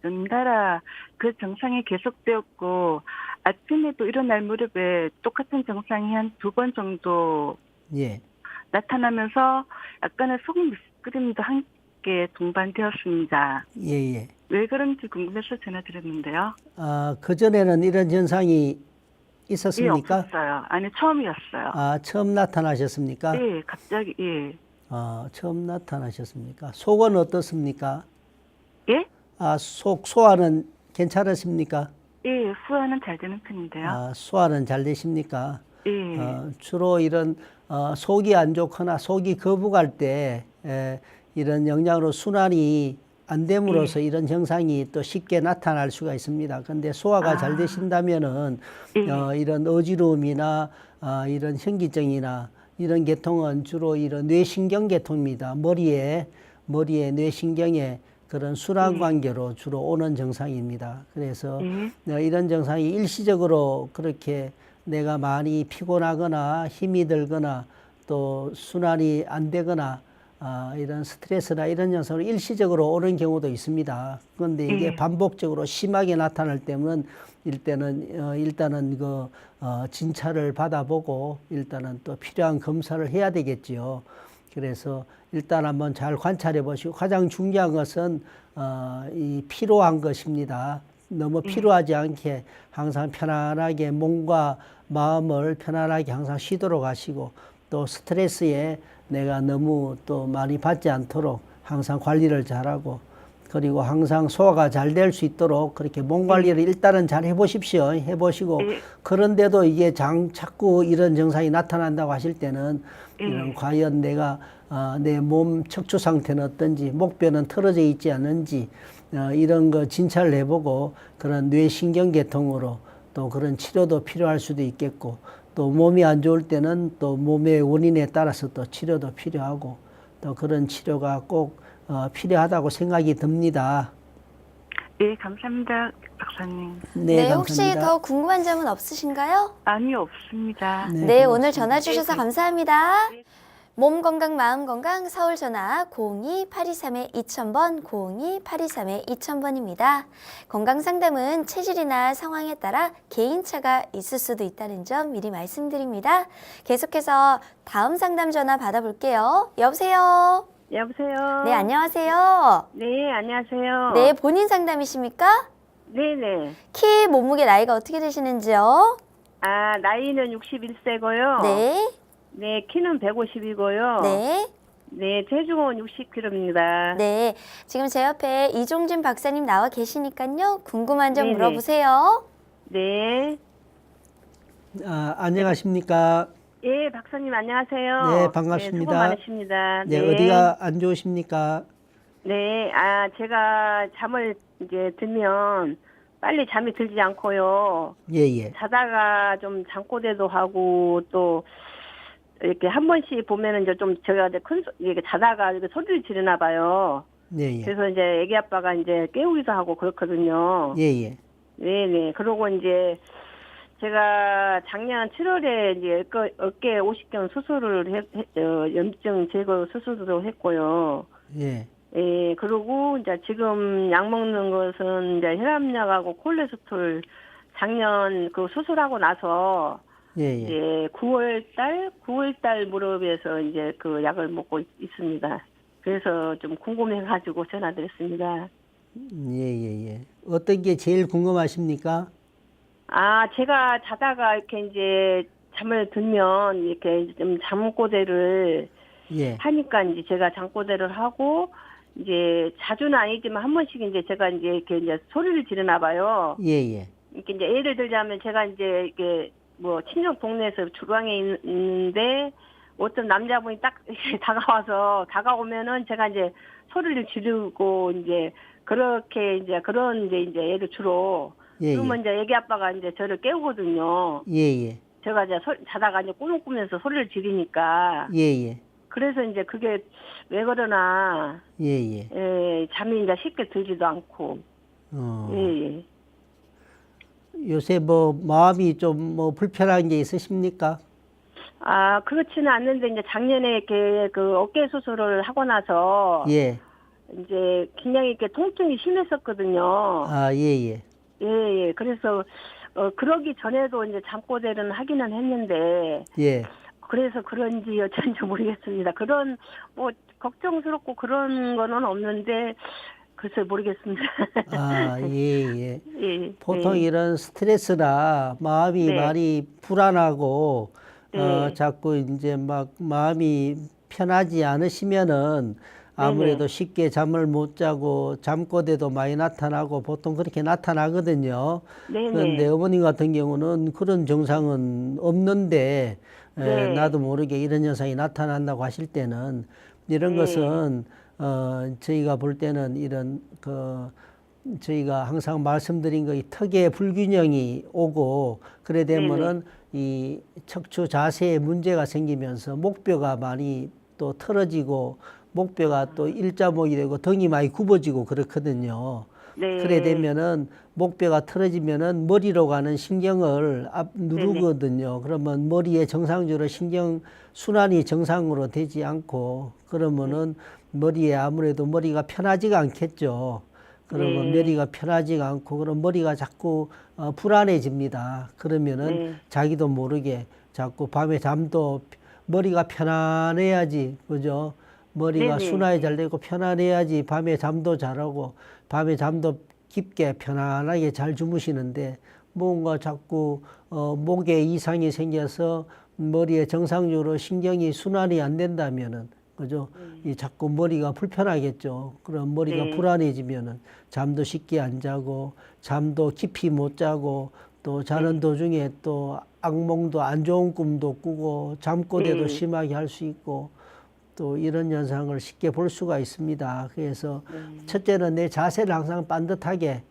연달아 그 증상이 계속되었고, 아침에도 일어날 무렵에 똑같은 증상이 한 2번 정도 나타나면서 약간의 속 미스그림도 함께 동반되었습니다. 예. 왜 그런지 궁금해서 전화드렸는데요. 그전에는 이런 현상이 있었습니까? 예, 없었어요. 아니, 처음이었어요. 처음 나타나셨습니까? 예, 갑자기, 예. 처음 나타나셨습니까? 속은 어떻습니까? 예? 소화는 괜찮으십니까? 예, 소화는 잘 되는 편인데요. 소화는 잘 되십니까? 예. 주로 이런 속이 안 좋거나 속이 거북할 때 이런 영양으로 순환이 안 됨으로써 이런 현상이 또 쉽게 나타날 수가 있습니다. 그런데 소화가 잘 되신다면은 이런 어지러움이나 이런 현기증이나 이런 계통은 주로 이런 뇌신경 계통입니다. 머리에 뇌신경에 그런 순환 관계로 주로 오는 증상입니다. 그래서 이런 증상이 일시적으로 그렇게 내가 많이 피곤하거나 힘이 들거나 또 순환이 안 되거나 이런 스트레스나 이런 현상으로 일시적으로 오는 경우도 있습니다. 그런데 이게 반복적으로 심하게 나타날 때는 일단은 그 진찰을 받아보고 일단은 또 필요한 검사를 해야 되겠지요. 그래서 일단 한번 잘 관찰해 보시고 가장 중요한 것은 이 피로한 것입니다. 너무 피로하지 않게 항상 편안하게 몸과 마음을 편안하게 항상 쉬도록 하시고 또 스트레스에 내가 너무 또 많이 받지 않도록 항상 관리를 잘하고 그리고 항상 소화가 잘 될 수 있도록 그렇게 몸 관리를 일단은 잘 해보십시오. 해보시고 그런데도 이게 자꾸 이런 증상이 나타난다고 하실 때는 이런 과연 내가 내 몸 척추 상태는 어떤지 목뼈는 틀어져 있지 않은지 이런 거 진찰을 해보고 그런 뇌신경계통으로 또 그런 치료도 필요할 수도 있겠고 또 몸이 안 좋을 때는 또 몸의 원인에 따라서 또 치료도 필요하고 또 그런 치료가 꼭 필요하다고 생각이 듭니다. 네, 감사합니다, 박사님. 네, 혹시 감사합니다. 더 궁금한 점은 없으신가요? 아니요, 없습니다. 네, 고맙습니다. 오늘 전화 주셔서 감사합니다. 몸 건강, 마음 건강, 서울 전화 02823-2000번, 02823-2000번입니다. 건강 상담은 체질이나 상황에 따라 개인차가 있을 수도 있다는 점 미리 말씀드립니다. 계속해서 다음 상담 전화 받아볼게요. 여보세요? 여보세요. 네, 안녕하세요. 네, 안녕하세요. 네, 본인 상담이십니까? 네네. 키, 몸무게, 나이가 어떻게 되시는지요? 아, 나이는 61세고요. 네, 네, 키는 150이고요. 네. 네, 체중은 60kg입니다. 네, 지금 제 옆에 이종진 박사님 나와 계시니까요. 궁금한 점 네네. 물어보세요. 네. 안녕하십니까? 예, 박사님 안녕하세요. 네, 반갑습니다. 네, 수고 많으십니다. 네, 어디가 안 좋으십니까? 네, 제가 잠을 이제 들면 빨리 잠이 들지 않고요. 예. 자다가 좀 잠꼬대도 하고 또 이렇게 한 번씩 보면은 이제 좀 제가 이제 이렇게 자다가 이렇게 소리를 지르나 봐요. 예. 그래서 이제 애기 아빠가 이제 깨우기도 하고 그렇거든요. 예. 네네. 그러고 이제 제가 작년 7월에 이제 어깨 50견 수술을 염증 제거 수술도 했고요. 예. 예, 그리고 이제 지금 약 먹는 것은 이제 혈압약하고 콜레스테롤 작년 그 수술하고 나서 예. 이제 9월달 무렵에서 이제 그 약을 먹고 있습니다. 그래서 좀 궁금해가지고 전화드렸습니다. 예. 어떤 게 제일 궁금하십니까? 제가 자다가 이렇게 이제 잠을 들면 이렇게 좀 잠꼬대를 예. 하니까 이제 제가 잠꼬대를 하고 이제 자주는 아니지만 한 번씩 이제 제가 이제 이렇게 이제 소리를 지르나 봐요. 예. 이렇게 이제 예를 들자면 제가 이제 이렇게 뭐 친정 동네에서 주방에 있는데 어떤 남자분이 딱 이렇게 다가오면은 제가 이제 소리를 지르고 이제 그렇게 이제 그런 이제 애를 주로 그러면 이제 애기 아빠가 이제 저를 깨우거든요. 예. 제가 이제 자다가 이제 꿈을 꾸면서 소리를 지르니까. 예. 그래서 이제 그게 왜 그러나. 예. 잠이 이제 쉽게 들지도 않고. 예. 요새 뭐 마음이 좀 뭐 불편한 게 있으십니까? 그렇지는 않는데 이제 작년에 이렇게 그 어깨 수술을 하고 나서. 예. 이제 굉장히 이렇게 통증이 심했었거든요. 예. 예. 그래서 그러기 전에도 이제 잠꼬대는 하기는 했는데. 예. 그래서 그런지 어쩐지 모르겠습니다. 그런 뭐 걱정스럽고 그런 거는 없는데 글쎄 모르겠습니다. 예. 예. 보통 이런 스트레스나 마음이 네. 많이 불안하고 네. 자꾸 이제 막 마음이 편하지 않으시면은 아무래도 쉽게 잠을 못 자고 잠꼬대도 많이 나타나고 보통 그렇게 나타나거든요. 네네. 그런데 어머님 같은 경우는 그런 증상은 없는데 네. 나도 모르게 이런 현상이 나타난다고 하실 때는 이런 네. 것은 저희가 볼 때는 이런 저희가 항상 말씀드린 거 이 턱에 불균형이 오고 그래 되면은 이 척추 자세에 문제가 생기면서 목뼈가 많이 또 틀어지고 목뼈가 또 일자목이 되고 등이 많이 굽어지고 그렇거든요. 네. 그래 되면은 목뼈가 틀어지면은 머리로 가는 신경을 누르거든요. 그러면 머리에 정상적으로 신경 순환이 정상으로 되지 않고 그러면은 머리에 아무래도 머리가 편하지가 않겠죠. 그러면 머리가 편하지가 않고 그럼 머리가 자꾸 불안해집니다. 그러면은 자기도 모르게 자꾸 밤에 잠도 머리가 편안해야지, 그죠? 머리가 순환이 잘 되고 편안해야지 밤에 잠도 잘하고 밤에 잠도 깊게 편안하게 잘 주무시는데 뭔가 자꾸 목에 이상이 생겨서 머리에 정상적으로 신경이 순환이 안 된다면은 그죠? 이 자꾸 머리가 불편하겠죠. 그럼 머리가 네. 불안해지면은 잠도 쉽게 안 자고 잠도 깊이 못 자고 또 자는 도중에 또 악몽도 안 좋은 꿈도 꾸고 잠꼬대도 네. 심하게 할 수 있고 또 이런 현상을 쉽게 볼 수가 있습니다. 그래서 첫째는 내 자세를 항상 반듯하게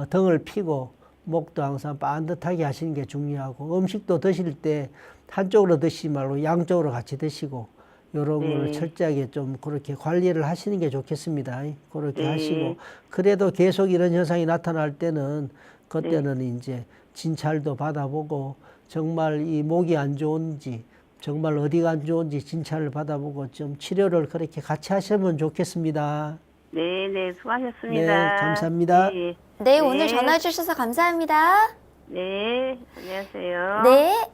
등을 펴고 목도 항상 반듯하게 하시는 게 중요하고 음식도 드실 때 한쪽으로 드시지 말고 양쪽으로 같이 드시고 이런 걸 철저하게 좀 그렇게 관리를 하시는 게 좋겠습니다. 그렇게 하시고 그래도 계속 이런 현상이 나타날 때는 그때는 이제 진찰도 받아보고 정말 이 목이 안 좋은지 정말 어디가 안 좋은지 진찰을 받아보고 좀 치료를 그렇게 같이 하시면 좋겠습니다. 네, 네, 수고하셨습니다. 네, 감사합니다. 네, 네, 오늘 전화해 주셔서 감사합니다. 네, 안녕하세요. 네.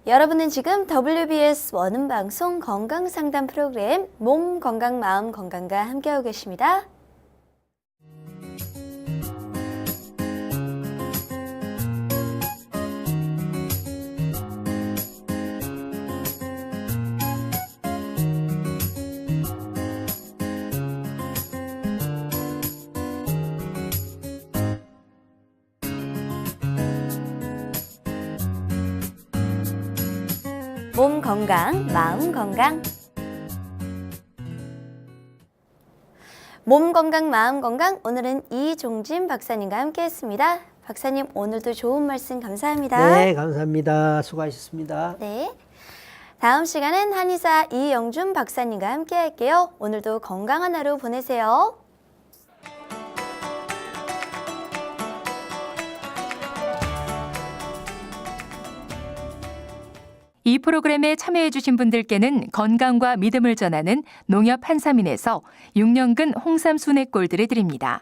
여러분은 지금 WBS 원음 방송 건강상담 프로그램 몸 건강 마음 건강과 함께하고 계십니다. 몸 건강, 마음 건강. 몸 건강, 마음 건강. 오늘은 이종진 박사님과 함께했습니다. 박사님, 오늘도 좋은 말씀 감사합니다. 네, 감사합니다. 수고하셨습니다. 네. 다음 시간엔 한의사 이영준 박사님과 함께할게요. 오늘도 건강한 하루 보내세요. 이 프로그램에 참여해주신 분들께는 건강과 믿음을 전하는 농협 한삼인에서 6년근 홍삼 순액골드를 드립니다.